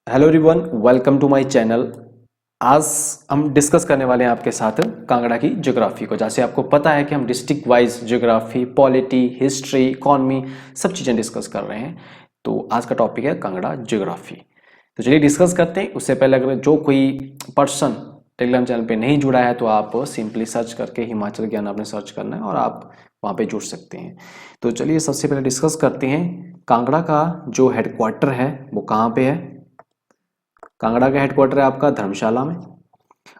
Hello everyone, welcome to my channel. आज हम discuss करने वाले हैं आपके साथ कांगड़ा की ज्योग्राफी को। जैसे आपको पता है कि हम district wise geography, polity, history, economy सब चीज़ें डिस्कस कर रहे हैं। तो आज का टॉपिक है कांगड़ा ज्योग्राफी। तो चलिए डिस्कस करते हैं। उससे पहले अगर जो कोई पर्सन टेलीग्राम चैनल पे नहीं जुड़ा है तो आप सिंपली सर्च करके हिमाचल ज्ञान आपने सर्च करना है और आप वहाँ पे जुड़ सकते हैं। तो चलिए सबसे पहले डिस्कस करते हैं कांगड़ा का जो हेडक्वार्टर है वो कहाँ पे है। कांगड़ा का हेडक्वार्टर है आपका धर्मशाला में।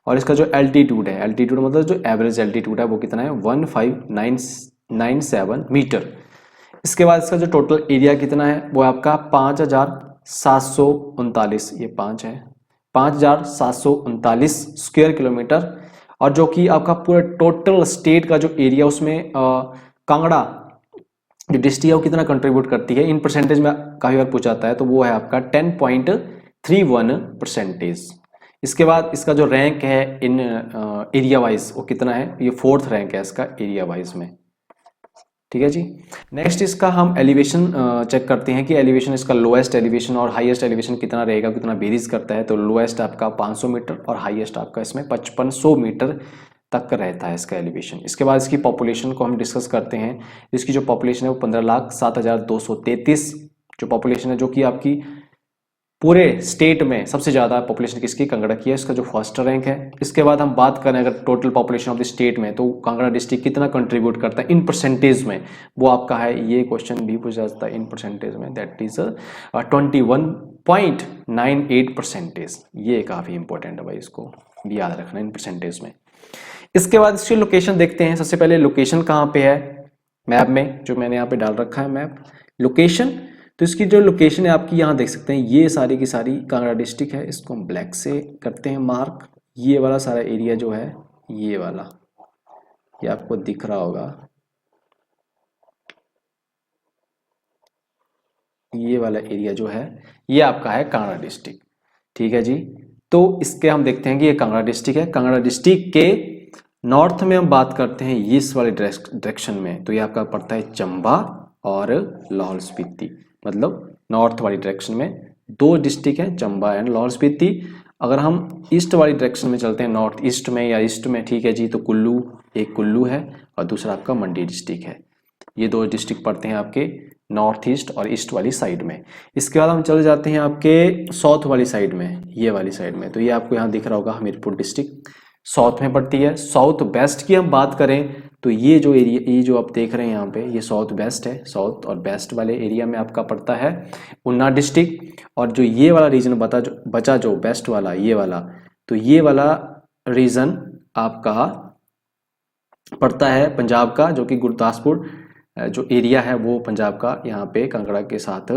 और इसका जो एल्टीट्यूड है, एल्टीट्यूड मतलब जो एवरेज एल्टीट्यूड है वो कितना है 1597 मीटर। इसके बाद इसका जो टोटल एरिया कितना है वो आपका 5739, ये 5 है, 5739 स्क्वायर किलोमीटर। और जो कि आपका पूरा टोटल स्टेट का जो एरिया उसमें कांगड़ा जो डिस्ट्रिक्ट है वो कितना कंट्रीब्यूट करती है इन परसेंटेज में काफी बार पूछा जाता है, तो वो है आपका 10.31%। इसके बाद इसका जो रैंक है इन एरिया वाइज वो कितना है, ये 4th रैंक है इसका एरिया वाइज में। ठीक है जी। नेक्स्ट इसका हम एलिवेशन चेक करते हैं कि एलिवेशन इसका लोएस्ट एलिवेशन और हाईएस्ट एलिवेशन कितना रहेगा, कितना वेरीज करता है। तो लोएस्ट आपका 500 मीटर और हाईएस्ट आपका इसमें 5500 मीटर तक रहता है इसका एलिवेशन। इसके बाद इसकी पॉपुलेशन को हम डिस्कस करते हैं। इसकी जो पॉपुलेशन है वो 15,07,233 जो पॉपुलेशन है, जो कि आपकी पूरे स्टेट में सबसे ज़्यादा पॉपुलेशन किसकी, कांगड़ा की है। इसका जो फर्स्ट रैंक है। इसके बाद हम बात करें अगर total population of the state में, तो कांगड़ा डिस्ट्रिक्ट कितना कंट्रीब्यूट करता है इन परसेंटेज में, वो आपका है, ये क्वेश्चन भी पूछा जाता है इन परसेंटेज में, दैट इज 21.98%। ये काफ़ी इंपॉर्टेंट है भाई, इसको याद रखना इन परसेंटेज में। इसके बाद इसकी लोकेशन देखते हैं। सबसे पहले लोकेशन कहाँ पे है मैप में, जो मैंने यहाँ पे डाल रखा है मैप लोकेशन। तो इसकी जो लोकेशन है आपकी यहाँ देख सकते हैं, ये सारी की सारी कांगड़ा डिस्ट्रिक्ट है। इसको हम ब्लैक से करते हैं मार्क। ये वाला सारा एरिया जो है, ये वाला, ये आपको दिख रहा होगा, ये वाला एरिया जो है ये आपका है कांगड़ा डिस्ट्रिक्ट। ठीक है जी। तो इसके हम देखते हैं कि ये कांगड़ा डिस्ट्रिक्ट है। कांगड़ा डिस्ट्रिक्ट के नॉर्थ में हम बात करते हैं ये इस वाले डायरेक्शन में, तो ये आपका पड़ता है चंबा और लाहौल स्पीति। मतलब नॉर्थ वाली डायरेक्शन में दो डिस्ट्रिक्ट हैं, चंबा एंड लाहौल स्पीति। अगर हम ईस्ट वाली डायरेक्शन में चलते हैं, नॉर्थ ईस्ट में या ईस्ट में, ठीक है जी, तो कुल्लू, एक कुल्लू है और दूसरा आपका मंडी डिस्ट्रिक्ट है। ये दो डिस्ट्रिक्ट पड़ते हैं आपके नॉर्थ ईस्ट और ईस्ट वाली साइड में। इसके बाद हम चले जाते हैं आपके साउथ वाली साइड में, ये वाली साइड में। तो ये आपको यहाँ दिख रहा होगा हमीरपुर डिस्ट्रिक्ट साउथ में पड़ती है। साउथ वेस्ट की हम बात करें तो ये जो एरिया, ये जो आप देख रहे हैं यहाँ पे, ये साउथ वेस्ट है। साउथ और वेस्ट वाले एरिया में आपका पड़ता है ऊना डिस्ट्रिक्ट। और जो ये वाला रीजन बचा जो वेस्ट वाला, ये वाला, तो ये वाला रीजन आपका पड़ता है पंजाब का, जो कि गुरदासपुर जो एरिया है वो पंजाब का यहाँ पे कांगड़ा के साथ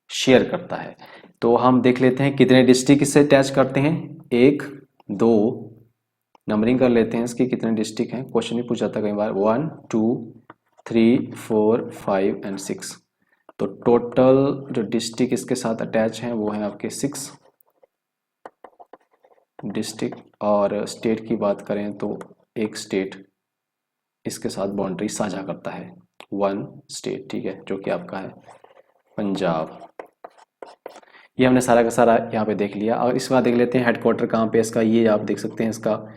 शेयर करता है। तो हम देख लेते हैं कितने डिस्ट्रिक्ट इससे अटैच करते हैं। 1 2 नंबरिंग कर लेते हैं इसकी, कितने डिस्ट्रिक्ट हैं, क्वेश्चन भी पूछा था कई बार। 1 2 3 4 5 एंड 6। तो टोटल जो डिस्ट्रिक्ट इसके साथ अटैच हैं वो है आपके 6 डिस्ट्रिक्ट। और स्टेट की बात करें तो एक स्टेट इसके साथ बाउंड्री साझा करता है, 1 स्टेट, ठीक है, जो कि आपका है पंजाब। ये हमने सारा का सारा यहाँ पे देख लिया। और इसके बाद देख लेते हैं हेडक्वार्टर कहाँ पे इसका। ये आप देख सकते हैं इसका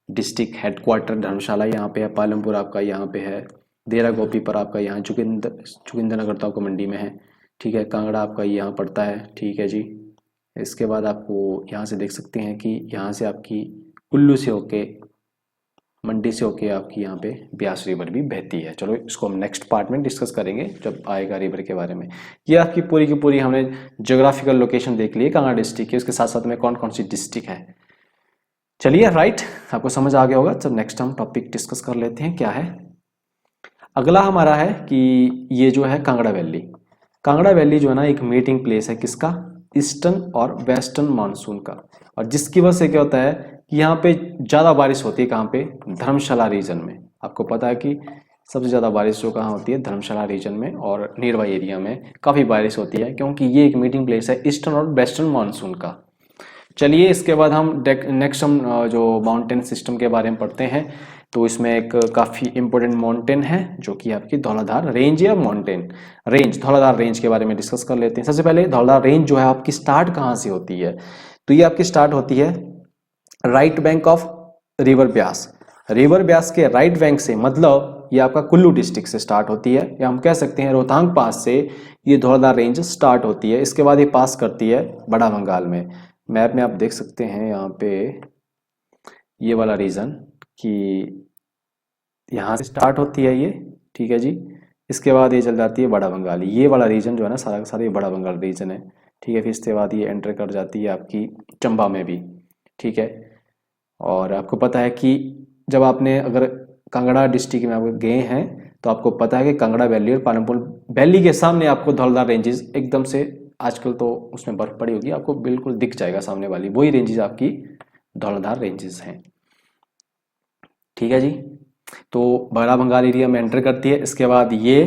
डिस्ट्रिक्ट हेडक्वार्टर धर्मशाला यहाँ पे है, पालमपुर आपका यहाँ पे है, देरा गोपीपुर आपका यहाँ जोगिंद्रनगर तो आपका मंडी में है, ठीक है, कांगड़ा आपका यहाँ पड़ता है, ठीक है जी। इसके बाद आपको यहाँ से देख सकते हैं कि यहाँ से आपकी कुल्लू से होके, मंडी से होके आपकी यहाँ पे ब्यास रिवर भी बहती है। चलो इसको हम नेक्स्ट पार्ट में डिस्कस करेंगे जब आएगा रिवर के बारे में। ये आपकी पूरी की पूरी हमने ज्योग्राफिकल लोकेशन देख ली है कांगड़ा डिस्ट्रिक्ट की, उसके साथ साथ में कौन कौन सी डिस्ट्रिक्ट है। चलिए राइट, आपको समझ आ गया होगा। जब नेक्स्ट हम टॉपिक डिस्कस कर लेते हैं क्या है। अगला हमारा है कि ये जो है कांगड़ा वैली। कांगड़ा वैली जो है ना एक मीटिंग प्लेस है किसका, ईस्टर्न और वेस्टर्न मानसून का। और जिसकी वजह से क्या होता है कि यहाँ पे ज़्यादा बारिश होती है, कहाँ पे, धर्मशाला रीजन में। आपको पता है कि सबसे ज़्यादा बारिश जो कहाँ होती है, धर्मशाला रीजन में और नियर बाई एरिया में काफ़ी बारिश होती है, क्योंकि ये एक मीटिंग प्लेस है ईस्टर्न और वेस्टर्न मानसून का। चलिए इसके बाद हम नेक्स्ट हम जो माउंटेन सिस्टम के बारे में पढ़ते हैं। तो इसमें एक काफ़ी इंपॉर्टेंट माउंटेन है जो कि आपकी धौलाधार रेंज या माउंटेन रेंज, धौलाधार रेंज के बारे में डिस्कस कर लेते हैं। सबसे पहले धौलाधार रेंज जो है आपकी स्टार्ट कहाँ से होती है, तो ये आपकी स्टार्ट होती है right bank of river Beas. River Beas के राइट बैंक से, मतलब ये आपका कुल्लू डिस्ट्रिक्ट से स्टार्ट होती है, या हम कह सकते हैं रोहतांग पास से ये धौलाधार रेंज स्टार्ट होती है। इसके बाद ये पास करती है बड़ा बंगाल में। मैप में आप देख सकते हैं यहाँ पे ये वाला रीजन कि यहाँ से स्टार्ट होती है ये, ठीक है जी। इसके बाद ये चल जाती है बड़ा बंगाल, ये वाला रीजन जो है ना सारा का सारा ये बड़ा बंगाल रीजन है, ठीक है। फिर इसके बाद ये एंटर कर जाती है आपकी चंबा में भी, ठीक है। और आपको पता है कि जब आपने अगर कांगड़ा डिस्ट्रिक्ट में आप गए हैं तो आपको पता है कि कांगड़ा वैली और पालमपुर वैली के सामने आपको धौलाधार रेंजेस एकदम से, आजकल तो उसमें बर्फ पड़ी होगी, आपको बिल्कुल दिख जाएगा सामने वाली, वही रेंजेस आपकी धौलाधार रेंजेस हैं, ठीक है जी। तो बड़ा बंगाल एरिया में एंटर करती है। इसके बाद ये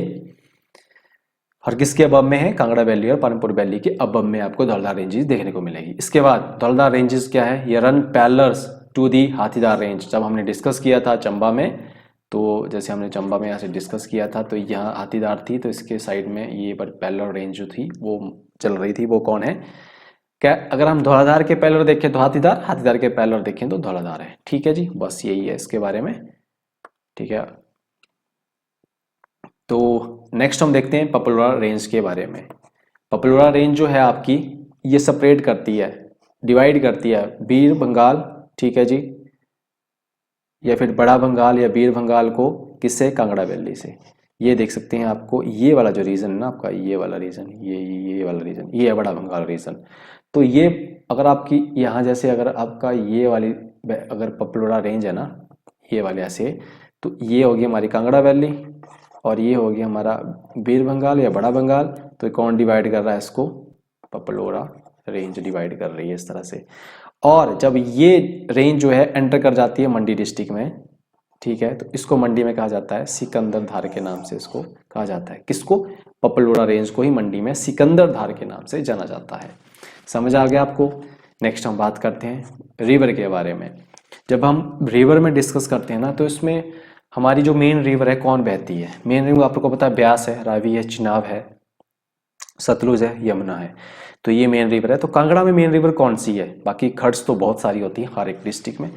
और किसके अबव में है, कांगड़ा वैली और पालमपुर वैली के अबव में आपको धौलाधार रेंजेस देखने को मिलेगी। इसके बाद धौलाधार रेंजेस क्या है, ये run parallels to the Hathidhar range. जब हमने डिस्कस किया था चंबा में, तो जैसे हमने चंबा में यहाँ से डिस्कस किया था तो यहाँ हाथीदार थी, तो इसके साइड में ये पैरेलल रेंज जो थी वो चल रही थी, वो कौन है, क्या अगर हम धौलाधार के पैरेलल देखें तो हाथीदार, हाथीदार के पैरेलल देखें तो धौलाधार है, ठीक है जी। बस यही है इसके बारे में, ठीक है। तो नेक्स्ट हम देखते हैं पपलोरा रेंज के बारे में। पपलोरा रेंज जो है आपकी ये सेपरेट करती है, डिवाइड करती है बीर बंगाल, ठीक है जी, या फिर बड़ा बंगाल या बीर बंगाल को किससे, कांगड़ा वैली से। ये देख सकते हैं आपको ये वाला जो रीजन है ना आपका, ये वाला रीजन, ये वाला रीजन, ये है बड़ा बंगाल रीजन। तो ये अगर आपकी यहाँ जैसे अगर आपका ये वाली अगर पपलोरा रेंज है ना ये वाले ऐसे, तो ये होगी हमारी कांगड़ा वैली और ये हो गया हमारा बीर बंगाल या बड़ा बंगाल। तो कौन डिवाइड कर रहा है इसको, पपलोरा रेंज डिवाइड कर रही है इस तरह से। और जब ये रेंज जो है एंटर कर जाती है मंडी डिस्ट्रिक्ट में, ठीक है, तो इसको मंडी में कहा जाता है सिकंदर धार के नाम से इसको कहा जाता है। किसको, पपलोरा रेंज को ही मंडी में सिकंदर धार के नाम से जाना जाता है। समझ आ गया आपको। नेक्स्ट हम बात करते हैं रिवर के बारे में। जब हम रिवर में डिस्कस करते हैं ना तो इसमें हमारी जो मेन रिवर है कौन बहती है, मेन रिवर आपको पता है ब्यास है, रावी है, चिनाब है, सतलुज है, यमुना है, तो ये मेन रिवर है। तो कांगड़ा में मेन रिवर कौन सी है, बाकी खड्स तो बहुत सारी होती है हर एक डिस्ट्रिक्ट में,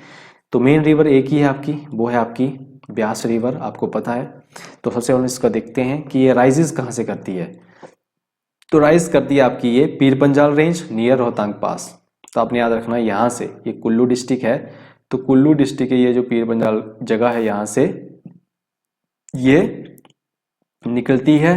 तो मेन रिवर एक ही है आपकी, वो है आपकी ब्यास रिवर, आपको पता है। तो सबसे पहले इसका देखते हैं कि ये राइजेस कहाँ से करती है, तो राइज करती है आपकी ये पीर पंजाल रेंज नियर रोहतांग पास। तो आपने याद रखना यहाँ से, ये कुल्लू डिस्ट्रिक्ट है, तो कुल्लू डिस्ट्रिक्ट के ये जो पीर पंजाल जगह है यहाँ से ये निकलती है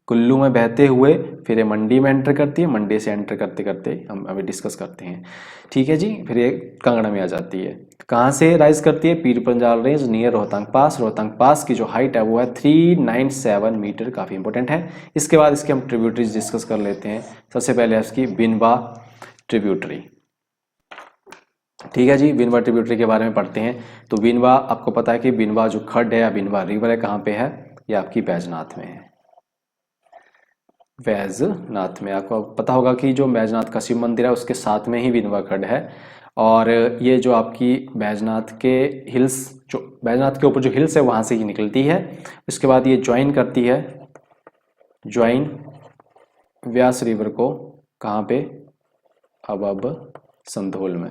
कुल्लू में बहते हुए, फिर ये मंडी में एंटर करती है, मंडी से एंटर करते करते हम अभी डिस्कस करते हैं, ठीक है जी। फिर ये कांगड़ा में आ जाती है। कहाँ से राइज करती है, पीर पंजाल रेंज नियर रोहतांग पास। रोहतांग पास की जो हाइट है वो है 397 मीटर, काफ़ी इंपॉर्टेंट है। इसके बाद इसके हम ट्रिब्यूटरीज डिस्कस कर लेते हैं। सबसे पहले है इसकी बिनवा ट्रिब्यूटरी, ठीक है जी। बिनवा ट्रिब्यूटरी के बारे में पढ़ते हैं। तो बिनवा आपको पता है कि बिनवा जो खड्ड है या बिनवा रिवर है कहाँ पे है, ये आपकी बैजनाथ में है, बैजनाथ में। आपको पता होगा कि जो बैजनाथ का शिव मंदिर है उसके साथ में ही बिनवा खड्ड है। और ये जो आपकी बैजनाथ के हिल्स, जो बैजनाथ के ऊपर जो हिल्स है वहाँ से ही निकलती है। उसके बाद ये ज्वाइन करती है, ज्वाइन व्यास रिवर को कहाँ पे, अब संधोल में,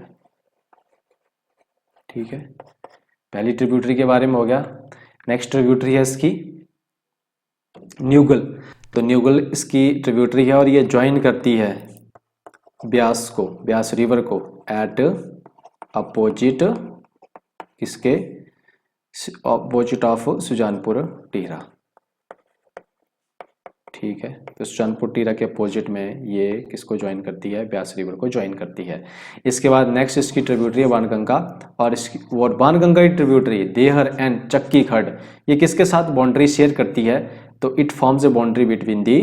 ठीक है। पहली ट्रिब्यूटरी के बारे में हो गया। नेक्स्ट ट्रिब्यूटरी है इसकी न्यूगल। तो न्यूगल इसकी ट्रिब्यूटरी है और ये ज्वाइन करती है ब्यास को, ब्यास रिवर को एट अपोजिट, किसके, अपोजिट ऑफ सुजानपुर टीरा, ठीक है। तो सुजानपुर टीरा के अपोजिट में ये किसको ज्वाइन करती है, ब्यास रिवर को ज्वाइन करती है। इसके बाद नेक्स्ट इसकी ट्रिब्यूटरी है बाणगंगा, और इसकी वो बाणगंगा की ट्रिब्यूटरी देहर एंड चक्की खड्ड, ये किसके साथ बाउंड्री शेयर करती है, तो it forms a boundary between the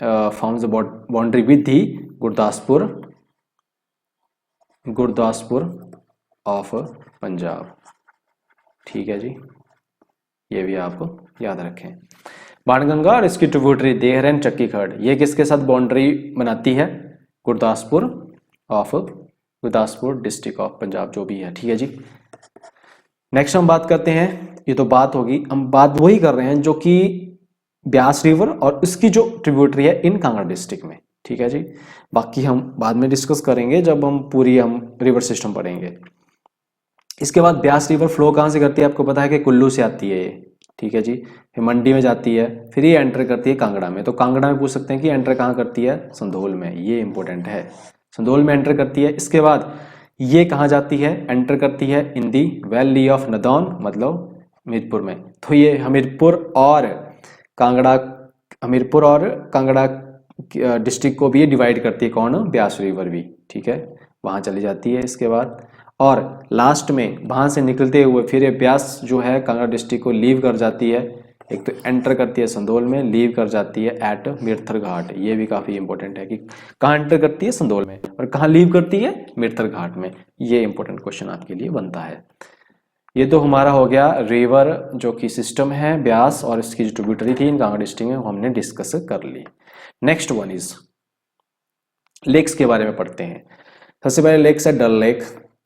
forms a boundary with the Gurdaspur of Punjab, ठीक है जी। ये भी आप याद रखें। बाणगंगा और इसकी ट्रिब्यूटरी देहर एंड चक्की खड्ड, ये किसके साथ बाउंड्री बनाती है, गुरदासपुर डिस्ट्रिक्ट ऑफ पंजाब जो भी है, ठीक है जी। नेक्स्ट हम बात करते हैं, ये तो बात होगी, हम बात वही कर रहे हैं जो कि ब्यास रिवर और उसकी जो ट्रिब्यूटरी है इन कांगड़ा डिस्ट्रिक्ट में, ठीक है जी। बाकी हम बाद में डिस्कस करेंगे जब हम रिवर सिस्टम पढ़ेंगे। इसके बाद ब्यास रिवर फ्लो कहाँ से करती है, आपको पता है कि कुल्लू से आती है ये, ठीक है जी। फिर मंडी में जाती है, फिर ये एंटर करती है कांगड़ा में। तो कांगड़ा में पूछ सकते हैं कि एंटर कहाँ करती है, संधोल में, ये इंपॉर्टेंट है, संधोल में एंटर करती है। इसके बाद ये कहाँ जाती है, एंटर करती है इन दी वैली ऑफ नदौन, मतलब हमीरपुर में। तो ये हमीरपुर और कांगड़ा डिस्ट्रिक्ट को भी ये डिवाइड करती है, कौन, ब्यास रिवर भी, ठीक है, वहाँ चली जाती है। इसके बाद और लास्ट में वहाँ से निकलते हुए फिर ये ब्यास जो है कांगड़ा डिस्ट्रिक्ट को लीव कर जाती है। एक तो एंटर करती है संधोल में, लीव कर जाती है एट मिरथर घाट। ये भी काफ़ी इंपॉर्टेंट है कि कहाँ एंटर करती है, संधोल में, और कहाँ लीव करती है, मिरथर घाट में। ये इंपॉर्टेंट क्वेश्चन आपके लिए बनता है। ये तो हमारा हो गया रिवर जो कि सिस्टम है ब्यास और इसकी जो ट्रिब्यूटरी थी इन कांगड़ा डिस्ट्रिक्ट में, वो हमने डिस्कस कर ली। नेक्स्ट वन इज लेक्स के बारे में पढ़ते हैं। सबसे पहले लेक्स है डल लेक।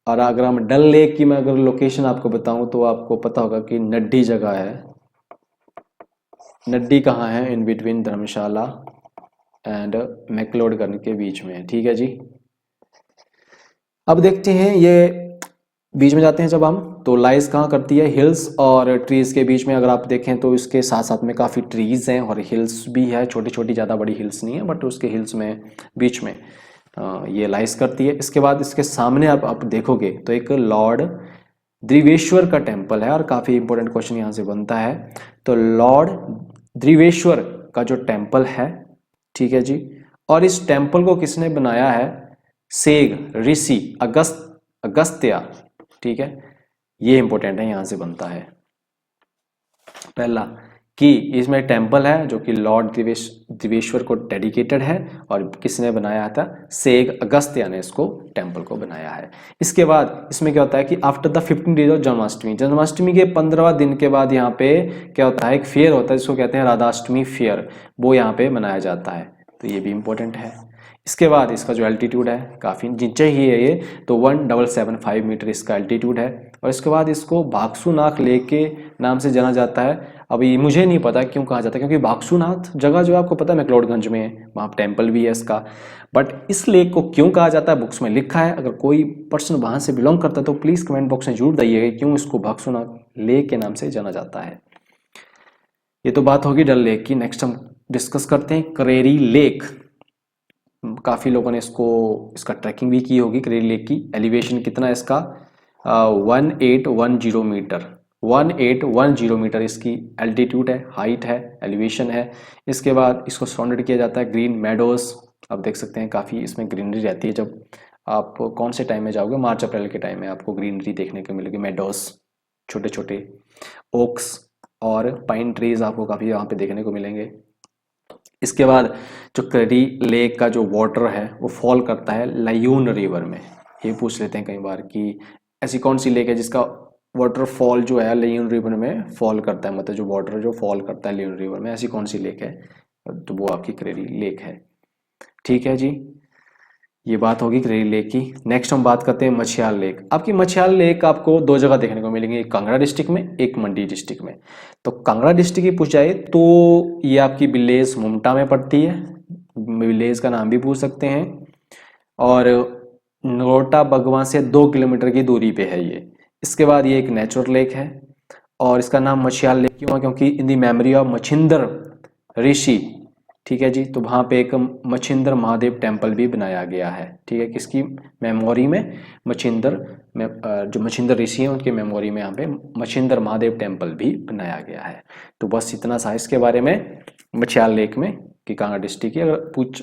और अगर हम डल लेक की मैं अगर लोकेशन आपको बताऊं तो आपको पता होगा कि नड्डी जगह है। नड्डी कहाँ है, in between Dharamshala and McLeodganj के बीच में, ठीक है जी। अब देखते हैं ये बीच में जाते हैं जब हम, तो लाइज कहाँ करती है, हिल्स और ट्रीज के बीच में। अगर आप देखें तो इसके साथ साथ में काफ़ी ट्रीज हैं और हिल्स भी है, छोटी छोटी, ज़्यादा बड़ी हिल्स नहीं है, बट उसके हिल्स में बीच में ये लाइज करती है। इसके बाद इसके सामने आप देखोगे तो एक लॉर्ड द्रिवेश्वर का टेम्पल है, और काफ़ी इंपॉर्टेंट क्वेश्चन यहाँ से बनता है। तो लॉर्ड द्रिवेश्वर का जो टेम्पल है, ठीक है जी, और इस टेम्पल को किसने बनाया है, सेग ऋषि अगस्त्य, ठीक है। ये इंपॉर्टेंट है, यहां से बनता है पहला कि इसमें टेम्पल है जो कि लॉर्ड दिवेश्वर को डेडिकेटेड है, और किसने बनाया था, सेग अगस्त्य ने इसको टेम्पल को बनाया है। इसके बाद इसमें क्या होता है कि after the 15 days of Janmashtami, Janmashtami के 15वां दिन के बाद यहाँ पे क्या होता है, एक फेयर होता है जिसको कहते हैं राधाष्टमी फेयर, वो यहाँ पे मनाया जाता है। तो ये भी इंपॉर्टेंट है। इसके बाद इसका जो एल्टीट्यूड है काफ़ी नीचे ही है ये, तो 1775 मीटर इसका एल्टीट्यूड है। और इसके बाद इसको भागसूनाथ लेक के नाम से जाना जाता है। अभी मुझे नहीं पता क्यों कहा जाता है, क्योंकि भागसूनाथ जगह जो है आपको पता है मैक्लोडगंज में है, वहाँ टेम्पल भी है इसका। बट इस लेक को क्यों कहा जाता है बुक्स में लिखा है, अगर कोई पर्सन वहाँ से बिलोंग करता है तो प्लीज़ कमेंट बॉक्स में जरूर बताइएगा क्यों इसको भागसूनाथ लेक के नाम से जाना जाता है। ये तो बात होगी डल लेक की। नेक्स्ट हम डिस्कस करते हैं करेरी लेक। काफ़ी लोगों ने इसका ट्रैकिंग भी की होगी। करेरी लेक की एलिवेशन कितना है इसका, 1810 मीटर, 1810 मीटर इसकी एल्टीट्यूड है, हाइट है, एलिवेशन है। इसके बाद इसको सराउंडेड किया जाता है ग्रीन मेडोज। आप देख सकते हैं काफ़ी इसमें ग्रीनरी रहती है। जब आप कौन से टाइम में जाओगे, मार्च अप्रैल के टाइम में आपको ग्रीनरी देखने को मिलेगी, मेडोज, छोटे छोटे ओक्स और पाइन ट्रीज आपको काफ़ी यहाँ पे देखने को मिलेंगे। इसके बाद जो करेरी लेक का जो वाटर है वो फॉल करता है लायून रिवर में। ये पूछ लेते हैं कई बार कि ऐसी कौन सी लेक है जिसका वाटरफॉल जो है लायून रिवर में फॉल करता है, मतलब जो वाटर जो फॉल करता है लायून रिवर में, ऐसी कौन सी लेक है, तो वो आपकी करेरी लेक है, ठीक है जी। ये बात होगी करेरी लेक की। नेक्स्ट हम बात करते हैं मछियाल लेक। आपकी मछियाल लेक आपको दो जगह देखने को मिलेंगी, एक कांगड़ा डिस्ट्रिक्ट में, एक मंडी डिस्ट्रिक्ट में। तो कांगड़ा डिस्ट्रिक्ट की पूछ जाए तो ये आपकी विलेज मुमटा में पड़ती है, विलेज का नाम भी पूछ सकते हैं, और नरोटा बगवा से 2 किलोमीटर की दूरी पे है ये। इसके बाद ये एक नेचुरल लेक है, और इसका नाम मछियाल लेक क्यों है, क्योंकि इन दी मेमोरी ऑफ मछिंदर ऋषि, ठीक है जी। तो वहाँ पे एक मछिंदर महादेव टेम्पल भी बनाया गया है, ठीक है, किसकी मेमोरी में, मछिंदर में, जो मछिंदर ऋषि हैं उनके मेमोरी में यहाँ पे मछिंदर महादेव टेम्पल भी बनाया गया है। तो बस इतना सा इसके बारे में मछियाल लेक में कि कांगड़ा डिस्ट्रिक्ट की। अगर पूछ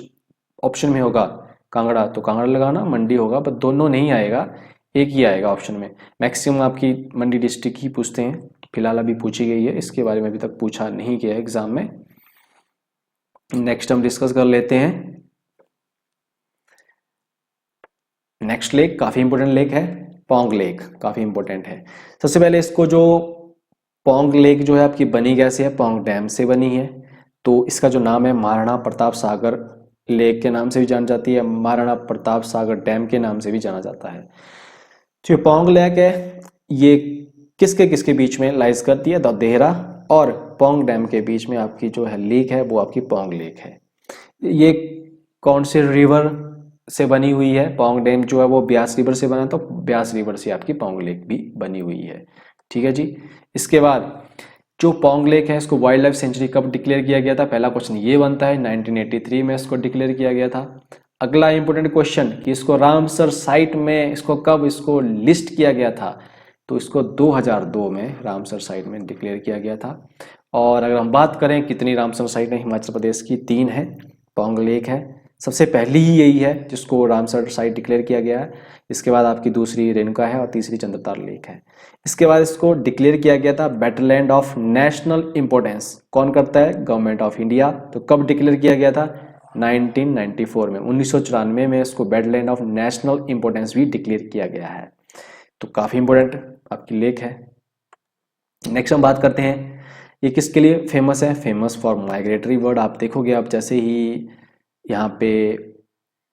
ऑप्शन में होगा कांगड़ा तो कांगड़ा लगाना, मंडी होगा बट दोनों नहीं आएगा, एक ही आएगा ऑप्शन में। मैक्सिमम आपकी मंडी डिस्ट्रिक्ट ही पूछते हैं, फिलहाल अभी पूछी गई है, इसके बारे में अभी तक पूछा नहीं गया एग्जाम में। नेक्स्ट हम डिस्कस कर लेते हैं नेक्स्ट लेक, काफी इंपोर्टेंट लेक है पोंग लेक, काफी इंपोर्टेंट है। सबसे पहले इसको जो पोंग लेक जो है आपकी बनी कैसे है, पोंग डैम से बनी है। तो इसका जो नाम है महाराणा प्रताप सागर लेक के नाम से भी जानी जाती है, महाराणा प्रताप सागर डैम के नाम से भी जाना जाता है। जो पोंग लेक है ये किसके किसके बीच में लाइज करती है, देहरा और पोंग डैम के बीच में आपकी जो है लेक है वो आपकी पोंग लेक है। ये कौन से रिवर से बनी हुई है, पोंग डैम जो है वो ब्यास रिवर से बना, तो ब्यास रिवर से आपकी पोंग लेक भी बनी हुई है। ठीक है जी। इसके बाद जो पोंग लेक है इसको वाइल्ड लाइफ सेंचुरी कब डिक्लेयर किया गया था, पहला क्वेश्चन ये बनता है, 1983 में इसको डिक्लेयर किया गया था। अगला इंपॉर्टेंट क्वेश्चन कि इसको रामसर साइट में इसको कब इसको लिस्ट किया गया था, तो इसको 2002 में रामसर साइट में डिक्लेयर किया गया था। और अगर हम बात करें कितनी रामसर साइट है हिमाचल प्रदेश की, 3 है। पोंग लेक है सबसे पहली ही यही है जिसको रामसर साइट डिक्लेयर किया गया है। इसके बाद आपकी दूसरी रेणुका है और तीसरी चंद्रताल लेक है। इसके बाद इसको डिक्लेयर किया गया था वेटलैंड ऑफ नेशनल इंपॉर्टेंस, कौन करता है, गवर्नमेंट ऑफ इंडिया। तो कब डिक्लेयर किया गया था, 1994 में, 1994 में इसको वेटलैंड ऑफ नेशनल इंपॉर्टेंस भी डिक्लेयर किया गया है। तो काफी इंपॉर्टेंट आपकी लेक है। नेक्स्ट हम बात करते हैं ये किसके लिए फेमस है, फेमस फॉर माइग्रेटरी बर्ड। आप देखोगे आप जैसे ही यहाँ पे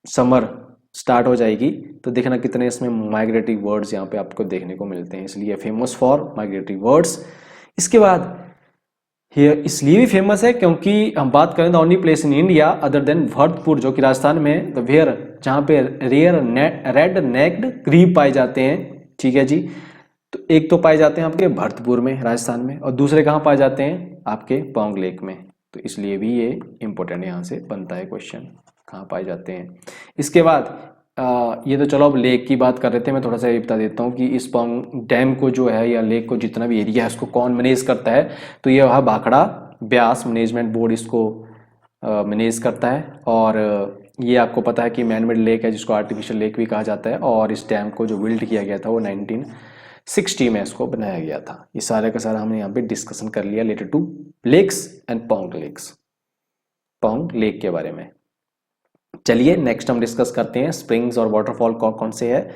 समर स्टार्ट हो जाएगी तो देखना कितने इसमें माइग्रेटरी बर्ड्स यहाँ पे आपको देखने को मिलते हैं, इसलिए फेमस फॉर माइग्रेटरी बर्ड्स। इसके बाद ये इसलिए भी फेमस है क्योंकि हम बात करें the only place in India other than Bharatpur जो कि राजस्थान में, द वेयर जहाँ पे रेयर रेड नेक्ड ग्रीव पाए जाते हैं। ठीक है जी। तो एक तो पाए जाते हैं आपके भरतपुर में राजस्थान में, और दूसरे कहाँ पाए जाते हैं, आपके पोंग लेक में। तो इसलिए भी ये इंपॉर्टेंट यहाँ से बनता है क्वेश्चन, कहाँ पाए जाते हैं। इसके बाद ये तो चलो अब लेक की बात कर रहे थे, मैं थोड़ा सा ये बता देता हूँ कि इस पोंग डैम को जो है या लेक को जितना भी एरिया है उसको कौन मैनेज करता है, तो ये वह भाखड़ा ब्यास मैनेजमेंट बोर्ड इसको मैनेज करता है। और ये आपको पता है कि मैनमेड लेक है जिसको आर्टिफिशियल लेक भी कहा जाता है, और इस डैम को जो बिल्ड किया गया था वो 1960 में इसको बनाया गया था। ये सारे का सारा हमने यहाँ पे डिस्कशन कर लिया related to lakes and Pong lakes, Pong lake के बारे में। चलिए नेक्स्ट हम डिस्कस करते हैं स्प्रिंग्स और वाटरफॉल कौन कौन से है।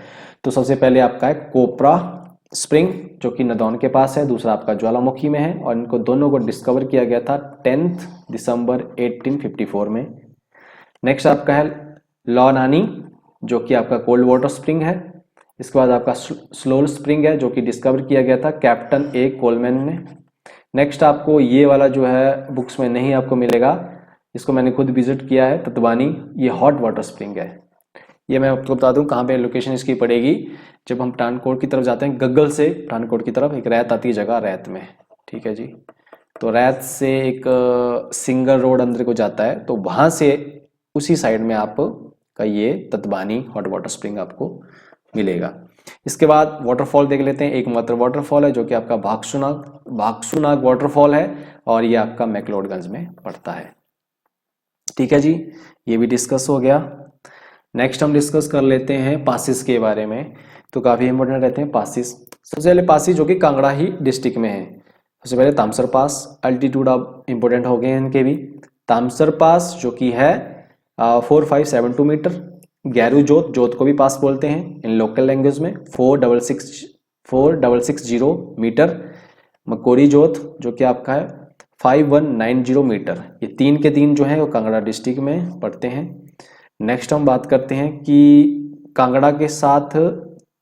तो सबसे पहले आपका है कोपरा स्प्रिंग जो कि नदौन के पास है, दूसरा आपका ज्वालामुखी में है, और इनको दोनों को डिस्कवर किया गया था 10 दिसंबर 1854 में। नेक्स्ट आपका है लॉनानी जो कि आपका कोल्ड वाटर स्प्रिंग है। इसके बाद आपका स्लोल स्प्रिंग है जो कि डिस्कवर किया गया था कैप्टन ए कोलमैन ने। नेक्स्ट आपको ये वाला जो है बुक्स में नहीं आपको मिलेगा, इसको मैंने खुद विजिट किया है, तत्वानी, ये हॉट वाटर स्प्रिंग है। ये मैं आपको बता दूं कहाँ पे लोकेशन इसकी पड़ेगी, जब हम पठानकोट की तरफ जाते हैं, गग्गल से पठानकोट की तरफ एक रैत आती है जगह, रैत में। ठीक है जी। तो रैत से एक सिंगल रोड अंदर को जाता है, तो वहां से उसी साइड में आप का ये तत्वानी हॉट वाटर स्प्रिंग आपको मिलेगा। इसके बाद वाटरफॉल देख लेते हैं। एक मात्र वाटरफॉल है जो कि आपका भागसुनाग वाटरफॉल है, और ये आपका मैक्लोडगंज में पड़ता है। ठीक है जी, ये भी डिस्कस हो गया। नेक्स्ट हम डिस्कस कर लेते हैं पासिस के बारे में। तो काफ़ी इंपॉर्टेंट रहते हैं पासिस। सबसे पहले पासिस जो कि कांगड़ा ही डिस्ट्रिक्ट में है। सबसे पहले तामसर पास, अल्टीट्यूड अब इंपॉर्टेंट हो गए हैं इनके भी। तामसर पास जो कि है 4572 मीटर। गैरू जोत, जोत को भी पास बोलते हैं इन लोकल लैंग्वेज में, 4660 मीटर। मकोरी जोत जो कि आपका है 5190 मीटर। ये तीन के तीन जो है वो कांगड़ा डिस्ट्रिक्ट में पड़ते हैं। नेक्स्ट हम बात करते हैं कि कांगड़ा के साथ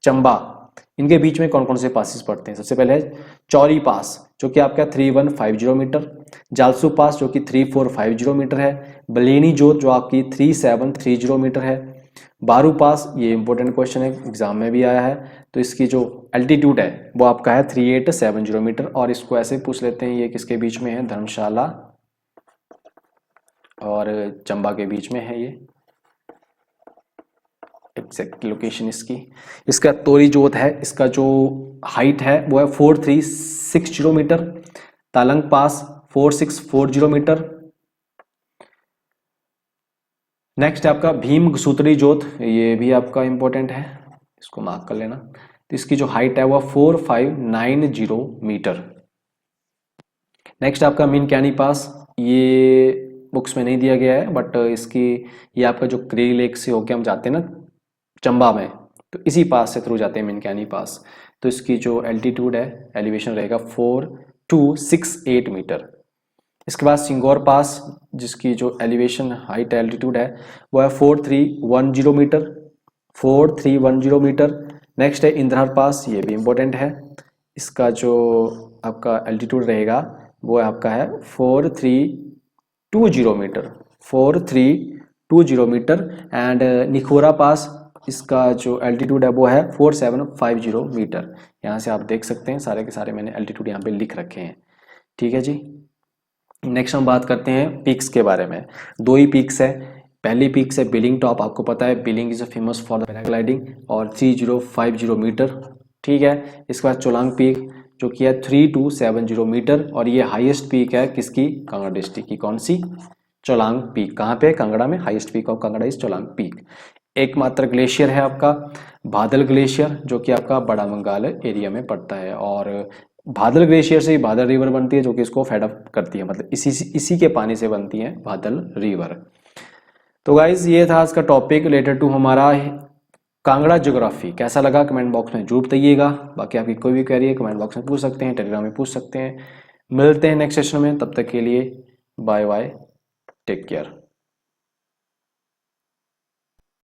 चंबा, इनके बीच में कौन कौन से पासिस पड़ते हैं। सबसे पहले है चौरी पास जो कि आपका 3150 मीटर। जालसू पास जो कि 3450 मीटर है। बलेनी जोत जो आपकी 3730 मीटर है। बारू पास, ये इंपॉर्टेंट क्वेश्चन है, एग्जाम में भी आया है, तो इसकी जो एल्टीट्यूड है वो आपका है 3870 मीटर। और इसको ऐसे पूछ लेते हैं ये किसके बीच में है, धर्मशाला और चंबा के बीच में है ये एग्जैक्ट लोकेशन इसकी। इसका तोरी जोत है, इसका जो हाइट है वो है 4360 मीटर। तालंग पास 4640 मीटर। नेक्स्ट आपका भीम सूत्री जोत, ये भी आपका इंपॉर्टेंट है, इसको मार्क कर लेना। तो इसकी जो हाइट है वो 4590 मीटर। नेक्स्ट आपका मीनकैनी पास, ये बुक्स में नहीं दिया गया है बट इसकी ये आपका जो क्री लेक से होके हम जाते हैं ना चंबा में, तो इसी पास से थ्रू जाते हैं मीनकैनी पास। तो इसकी जो एल्टीट्यूड है, एलिवेशन रहेगा 4268 मीटर। इसके बाद सिंगौर पास जिसकी जो एलिवेशन हाइट एल्टीट्यूड है वो है 4310 मीटर, 4310 मीटर। नेक्स्ट है इंद्रहर पास, ये भी इंपॉर्टेंट है, इसका जो आपका एल्टीट्यूड रहेगा वो आपका है 4320 मीटर, 4320 मीटर। एंड निखोरा पास इसका जो एल्टीट्यूड है वो है 4750 मीटर। यहाँ से आप देख सकते हैं सारे के सारे मैंने एल्टीट्यूड यहाँ पे लिख रखे हैं। ठीक है जी। नेक्स्ट हम बात करते हैं पीक्स के बारे में। दो ही पीक्स है। पहली पीक्स है बिलिंग टॉप, आपको पता है billing is famous for the paragliding, और 3050 मीटर। ठीक है। इसके बाद चोलांग पीक जो कि है 3270 मीटर, और ये हाईएस्ट पीक है किसकी, कांगड़ा डिस्ट्रिक्ट की। कौन सी, चोलांग पीक। कहाँ पे, कांगड़ा में। Highest peak of Kangra is Cholang peak. एकमात्र ग्लेशियर है आपका बादल ग्लेशियर, जो कि आपका बड़ा बंगाल एरिया में पड़ता है, और बादल ग्लेशियर से ही बादल रिवर बनती है, जो कि इसको फेड अप करती है, मतलब इसी के पानी से बनती है बादल रिवर। तो गाइज ये था आज का टॉपिक रिलेटेड टू हमारा कांगड़ा ज्योग्राफी। कैसा लगा कमेंट बॉक्स में जरूर बताइएगा। बाकी आपकी कोई भी क्वेरी है कमेंट बॉक्स में पूछ सकते हैं, टेलीग्राम में पूछ सकते हैं। मिलते हैं नेक्स्ट सेशन में, तब तक के लिए बाय बाय, टेक केयर।